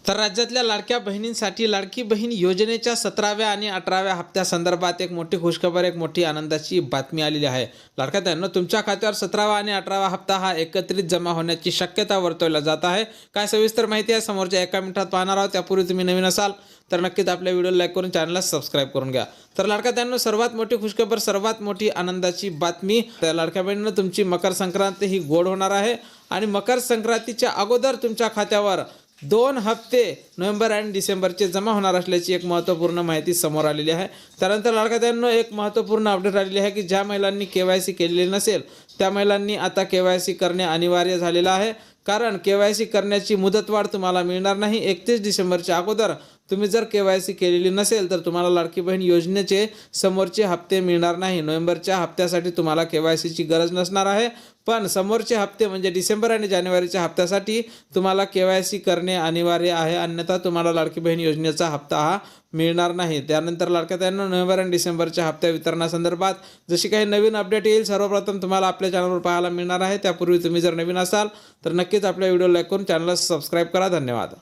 तर राज्यातल्या लाडक्या बहिणींसाठी लाडकी बहीण योजनेच्या 17व्या आणि 18व्या हप्त्यासंदर्भात एक मोठी खुशखबर, एक मोठी आनंदाची बातमी आलेली आहे. लाडक्या बहिणींनो, तुमच्या खात्यावर 17वा आणि 18वा हप्ता हा एकत्रित जमा होण्याची शक्यता वर्तवली जात आहे. काय सविस्तर माहिती आहे समोरच्या एका मिनिटात पाहणार आहोत. त्यापूर्वी तुम्ही नवीन असाल तर नक्कीच आपल्या व्हिडिओला लाईक करून चॅनलला सबस्क्राईब करून घ्या. तर लाडक्या बहिणींनो, सर्वात मोठी खुशखबर, सर्वात मोठी आनंदाची बातमी. तर लाडक्या बहिणींनो, तुमची मकर संक्रांत ही गोड होणार आहे आणि मकर संक्रांतीच्या अगोदर तुमच्या खात्यावर 2 हप्ते नोव्हेंबर आणि डिसेंबरचे जमा होणार असल्याची एक महत्त्वपूर्ण माहिती समोर आलेली आहे. त्यानंतर लाडक्या बहिणींनो, एक महत्त्वपूर्ण अपडेट आलेली आहे की ज्या महिलांनी KYC केलेली नसेल त्या महिलांनी आता KYC करणे अनिवार्य झालेलं आहे. कारण KYC करण्याची मुदतवाढ तुम्हाला मिळणार नाही. 31 डिसेंबरच्या अगोदर तुम्ही जर KYC केलेली नसेल तर तुम्हाला लाडकी बहीण योजनेचे समोरचे हप्ते मिळणार नाही. नोव्हेंबरच्या हप्त्यासाठी तुम्हाला KYCची गरज नसणार आहे, पण समोरचे हप्ते म्हणजे डिसेंबर आणि जानेवारीच्या हप्त्यासाठी तुम्हाला KYC करणे अनिवार्य आहे. अन्यथा तुम्हाला लाडकी बहीण योजनेचा हप्ता हा मिळणार नाही. त्यानंतर लाडक्या बहिणींनो, नोव्हेंबर आणि डिसेंबरच्या हप्त्या वितरणासंदर्भात जशी काही नवीन अपडेट येईल सर्वप्रथम तुम्हाला आपल्या चॅनलवर पाहायला मिळणार आहे. त्यापूर्वी तुम्ही जर नवीन असाल तर नक्कीच आपल्या व्हिडिओ लाईक करून चॅनलला सबस्क्राईब करा. धन्यवाद.